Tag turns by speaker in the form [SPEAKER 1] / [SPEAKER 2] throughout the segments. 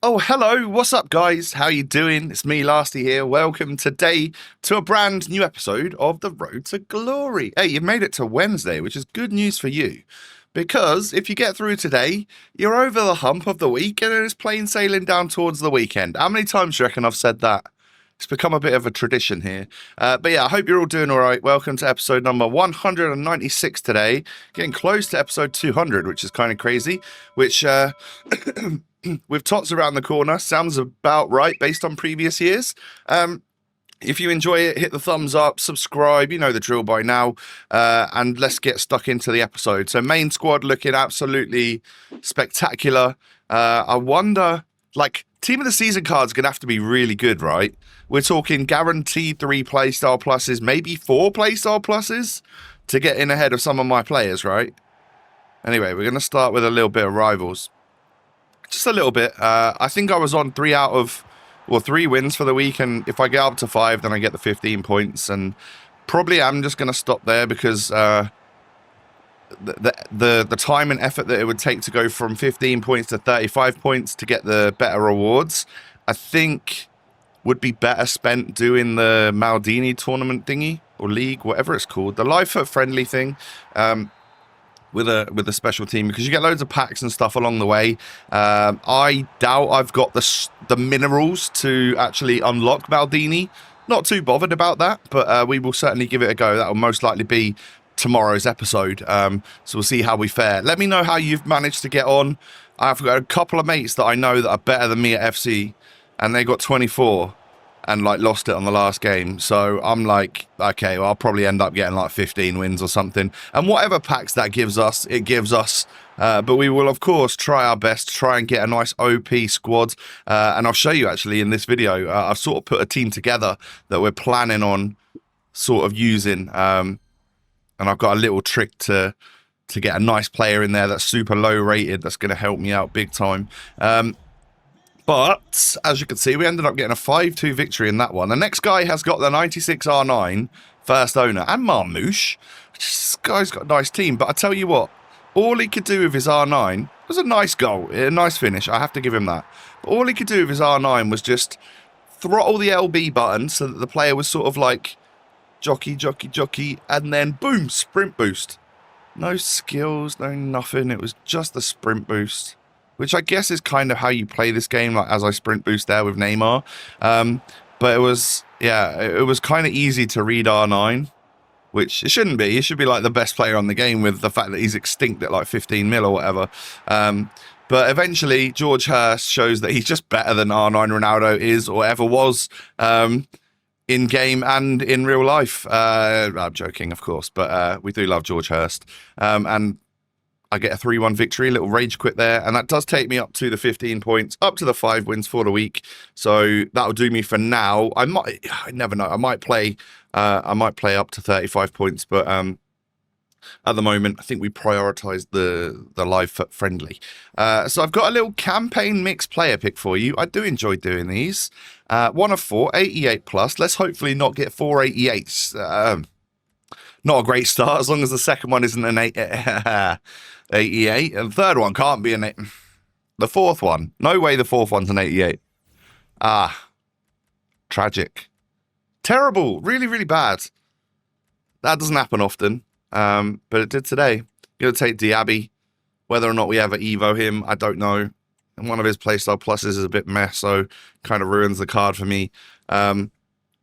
[SPEAKER 1] Oh, hello. What's up, guys? How you doing? It's me, Lasty here. Welcome today to a brand new episode of The Road to Glory. Hey, you've made it to Wednesday, which is good news for you. Because if you get through today, you're over the hump of the week and it's plain sailing down towards the weekend. How many times do you reckon I've said that? It's become a bit of a tradition here. But yeah, I hope you're all doing all right. Welcome to episode number 196 today. Getting close to episode 200, which is kind of crazy. Which, with Tots around the corner, sounds about right based on previous years. If you enjoy it, hit the thumbs up, subscribe, you know the drill by now, and let's get stuck into the episode. So main squad looking absolutely spectacular. I wonder, like, team of the season card's going to have to be really good, right? We're talking guaranteed 3 playstyle pluses, maybe 4 playstyle pluses to get in ahead of some of my players, right? Anyway, we're going to start with a little bit of rivals. Just a little bit. I think I was on 3 wins for the week, and if I get up to 5, then I get the 15 points. And probably I'm just going to stop there because the time and effort that it would take to go from 15 points to 35 points to get the better rewards, I think would be better spent doing the Maldini tournament thingy or league, whatever it's called, the live foot friendly thing. With a special team, because you get loads of packs and stuff along the way. I doubt I've got the minerals to actually unlock Maldini. Not too bothered about that, but we will certainly give it a go. That will most likely be tomorrow's episode. So we'll see how we fare. Let me know how you've managed to get on. I've got a couple of mates that I know that are better than me at FC, and they got 24 and like lost it on the last game. So I'm like, okay, well, I'll probably end up getting like 15 wins or something. And whatever packs that gives us, it gives us. But we will, of course, try our best to try and get a nice OP squad. And I'll show you actually in this video, I've sort of put a team together that we're planning on sort of using. And I've got a little trick to get a nice player in there that's super low rated. That's going to help me out big time. But, as you can see, we ended up getting a 5-2 victory in that one. The next guy has got the 96 R9 first owner and Marmouche. This guy's got a nice team. But I tell you what, all he could do with his R9 was a nice goal, a nice finish. I have to give him that. But all he could do with his R9 was just throttle the LB button so that the player was sort of like jockey, jockey, jockey, and then boom, sprint boost. No skills, no nothing. It was just the sprint boost, which I guess is kind of how you play this game, like as I sprint boost there with Neymar. But it was, yeah, it was kind of easy to read R9, which it shouldn't be. He should be like the best player on the game with the fact that he's extinct at like 15 mil or whatever. But eventually, George Hurst shows that he's just better than R9 Ronaldo is or ever was in game and in real life. I'm joking, of course, but we do love George Hurst. And I get a 3-1 victory, a little rage quit there, and that does take me up to the 15 points, up to the 5 wins for the week. So that'll do me for now. I never know. I might play up to 35 points, but at the moment, I think we prioritize the live foot friendly. So I've got a little campaign mix player pick for you. I do enjoy doing these. 1 of 4, 88 plus. Let's hopefully not get 4 88s. Not a great start, as long as the second one isn't an 88. And the third one can't be an 8. The fourth one. No way the fourth one's an 88. Ah. Tragic. Terrible. Really, really bad. That doesn't happen often. But it did today. Going to take Diaby. Whether or not we ever Evo him, I don't know. And one of his playstyle pluses is a bit mess, so kind of ruins the card for me. But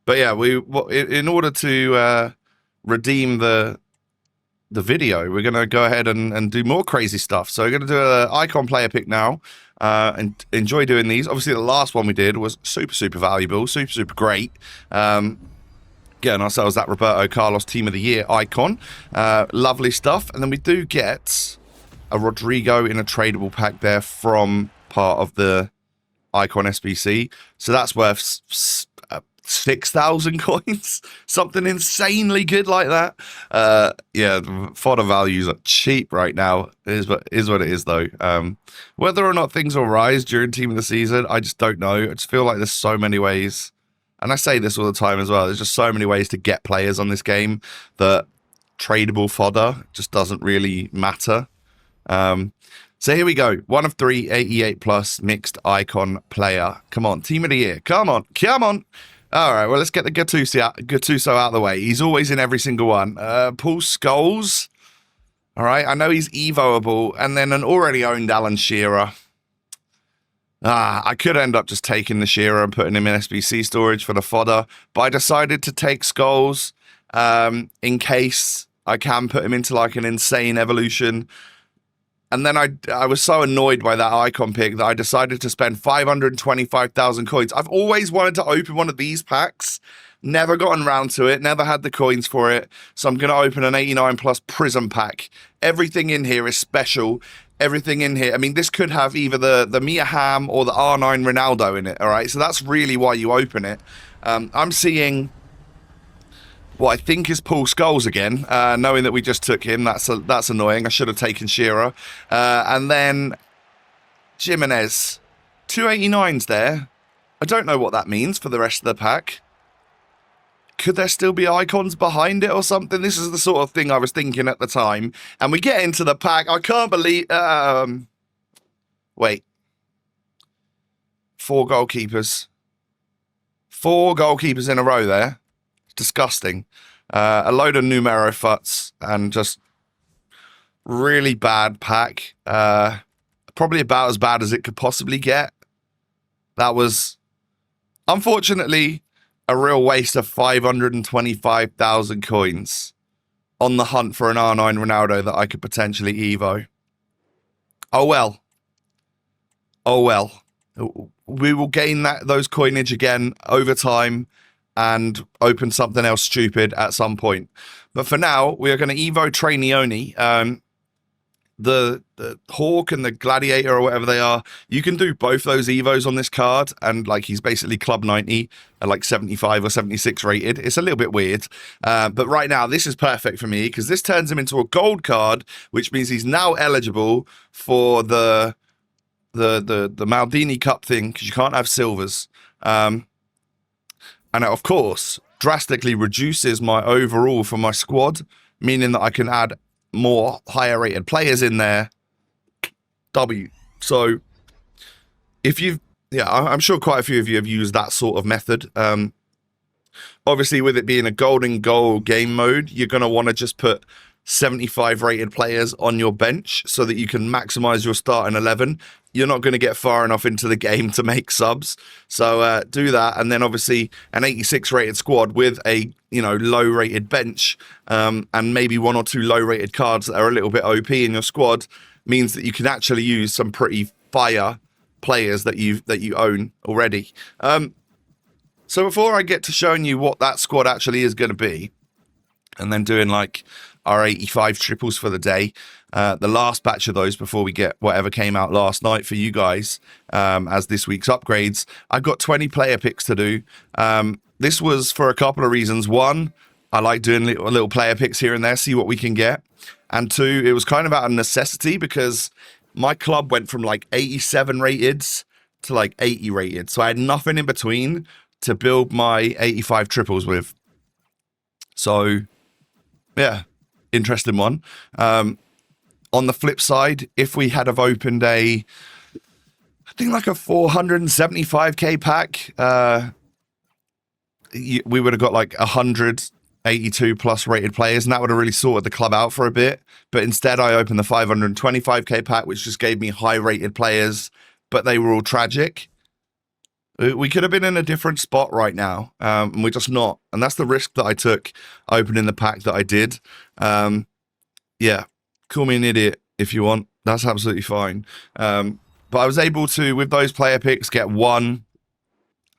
[SPEAKER 1] yeah, in order to redeem the video, we're going to go ahead and do more crazy stuff. So we're going to do an icon player pick now and enjoy doing these. Obviously, the last one we did was super valuable, super great. Getting ourselves that Roberto Carlos Team of the Year icon. Lovely stuff. And then we do get a Rodrigo in a tradable pack there from part of the icon SBC. So that's worth 6,000 coins, something insanely good like that. Yeah, fodder values are cheap right now. Is what it is though. Whether or not things will rise during team of the season, I just don't know. I just feel like there's so many ways, and I say this all the time as well, there's just so many ways to get players on this game that tradable fodder just doesn't really matter. So here we go. 1 of 3, 88 plus mixed icon player. Come on, team of the year. Come on, come on. All right, well, let's get the Gattuso out of the way. He's always in every single one. Paul Scholes. All right, I know he's evoable. And then an already owned Alan Shearer. I could end up just taking the Shearer and putting him in SBC storage for the fodder. But I decided to take Scholes in case I can put him into like an insane evolution. And then I was so annoyed by that icon pick that I decided to spend 525,000 coins. I've always wanted to open one of these packs. Never gotten around to it. Never had the coins for it. So I'm going to open an 89 plus Prism pack. Everything in here is special. Everything in here. I mean, this could have either the Mia Hamm or the R9 Ronaldo in it. All right. So that's really why you open it. I'm seeing what I think is Paul Scholes again, knowing that we just took him. That's annoying. I should have taken Shearer. And then Jimenez. 289s there. I don't know what that means for the rest of the pack. Could there still be icons behind it or something? This is the sort of thing I was thinking at the time. And we get into the pack. I can't believe... wait. 4 goalkeepers. 4 goalkeepers in a row there. Disgusting. A load of numero futs and just really bad pack. Probably about as bad as it could possibly get. That was, unfortunately, a real waste of 525,000 coins on the hunt for an R9 Ronaldo that I could potentially evo. Oh well. Oh well. We will gain those coinage again over time and open something else stupid at some point. But for now, we are going to evo Trainioni. The Hawk and the Gladiator or whatever they are, you can do both those evos on this card, and like he's basically club 90 at like 75 or 76 rated. It's a little bit weird, but right now this is perfect for me because this turns him into a gold card, which means he's now eligible for the Maldini Cup thing because you can't have silvers. And it, of course, drastically reduces my overall for my squad, meaning that I can add more higher rated players in there. So if you've, I'm sure quite a few of you have used that sort of method. Obviously, with it being a golden goal game mode, you're going to want to just put 75 rated players on your bench so that you can maximize your starting 11. You're not going to get far enough into the game to make subs. So do that. And then obviously an 86 rated squad with a, low rated bench and maybe 1 or 2 low rated cards that are a little bit OP in your squad means that you can actually use some pretty fire players that you own already. So before I get to showing you what that squad actually is going to be, and then doing like our 85 triples for the day, the last batch of those before we get whatever came out last night for you guys as this week's upgrades, I've got 20 player picks to do. This was for a couple of reasons. One, I like doing little player picks here and there, see what we can get. And 2, it was kind of out of necessity because my club went from like 87 rateds to like 80 rated. So I had nothing in between to build my 85 triples with. So, yeah, interesting one. On the flip side, if we had have opened I think like a 475k pack, we would have got like 182 plus rated players, and that would have really sorted the club out for a bit. But instead, I opened the 525k pack, which just gave me high rated players, but they were all tragic. We could have been in a different spot right now, and we're just not. And that's the risk that I took opening the pack that I did. Yeah, call me an idiot if you want. That's absolutely fine. But I was able to, with those player picks, get 1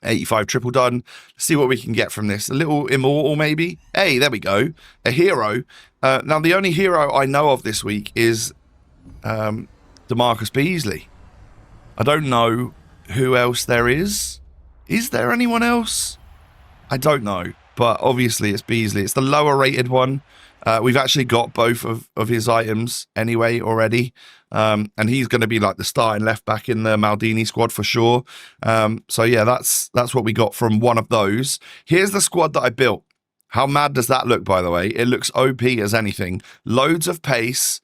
[SPEAKER 1] 85 triple done. See what we can get from this. A little immortal, maybe. Hey, there we go. A hero. Now, the only hero I know of this week is DeMarcus Beasley. I don't know who else there is. Is there anyone else? I don't know. But obviously, it's Beasley. It's the lower rated one. We've actually got both of his items anyway already. And he's going to be like the starting left back in the Maldini squad for sure. So yeah, that's what we got from one of those. Here's the squad that I built. How mad does that look, by the way? It looks OP as anything. Loads of pace,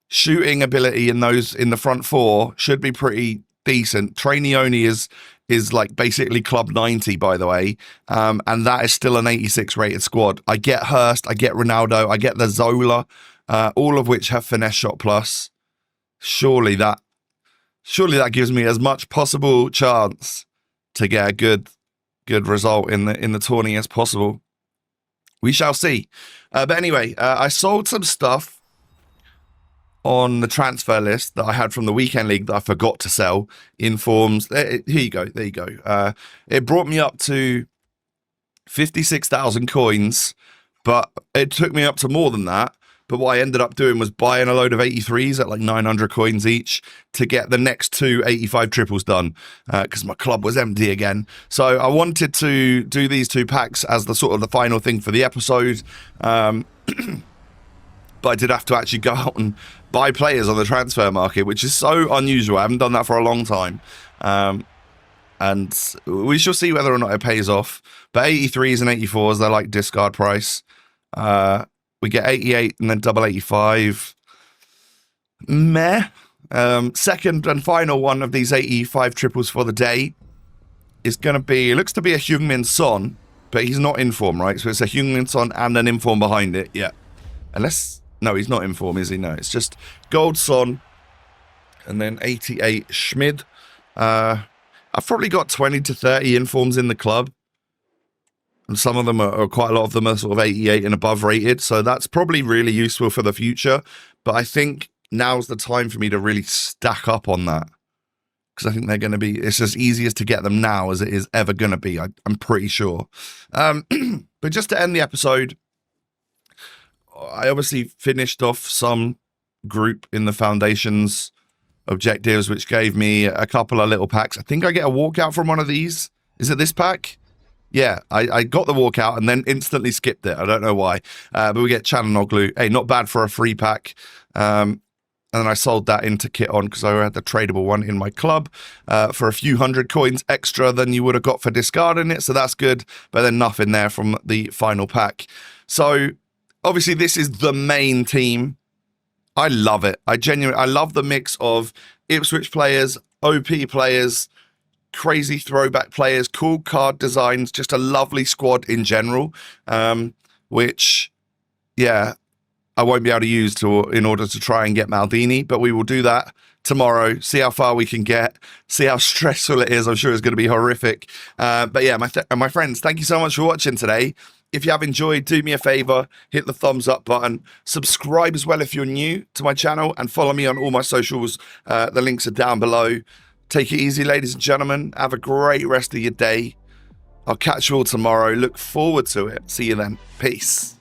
[SPEAKER 1] shooting ability in the front four should be pretty decent. Trainioni is like basically club 90, by the way, and that is still an 86 rated squad. I get Hurst, I get Ronaldo, I get the Zola, all of which have finesse shot plus. Surely that gives me as much possible chance to get a good result in the tourney as possible. We shall see. But anyway, I sold some stuff on the transfer list that I had from the weekend league that I forgot to sell in forms. Here you go. There you go. It brought me up to 56,000 coins, but it took me up to more than that. But what I ended up doing was buying a load of 83s at like 900 coins each to get the next 2 85 triples done, because my club was empty again. So I wanted to do these 2 packs as the sort of the final thing for the episode. But I did have to actually go out and buy players on the transfer market, which is so unusual. I haven't done that for a long time. And we shall see whether or not it pays off. But 83s and 84s, they're like discard price. We get 88 and then double 85. Meh. Second and final one of these 85 triples for the day is going to be, it looks to be a Heung-min Son, but he's not in form, right? So it's a Heung-min Son and an in form behind it. Yeah. Unless, no, he's not in form, is he? No, it's just gold Son and then 88 Schmid. I've probably got 20 to 30 informs in the club. And some of them are quite a lot of them are sort of 88 and above rated. So that's probably really useful for the future. But I think now's the time for me to really stack up on that. Because I think they're going to be, it's as easy as to get them now as it is ever going to be. I'm pretty sure. But just to end the episode, I obviously finished off some group in the Foundation's objectives, which gave me a couple of little packs. I think I get a walkout from one of these. Is it this pack? Yeah, I got the walkout and then instantly skipped it. I don't know why. But we get Chananoglu. Hey, not bad for a free pack. And then I sold that into Kit On because I had the tradable one in my club for a few hundred coins extra than you would have got for discarding it. So that's good. But then nothing there from the final pack. So obviously this is the main team. I love it. I love the mix of Ipswich players, OP players, crazy throwback players, cool card designs, just a lovely squad in general, which, yeah, I won't be able to use in order to try and get Maldini, but we will do that tomorrow, see how far we can get, see how stressful it is. I'm sure it's going to be horrific. But yeah, my friends, thank you so much for watching today. If you have enjoyed, do me a favor, hit the thumbs up button, subscribe as well if you're new to my channel, and follow me on all my socials. The links are down below. Take it easy, ladies and gentlemen. Have a great rest of your day. I'll catch you all tomorrow. Look forward to it. See you then. Peace.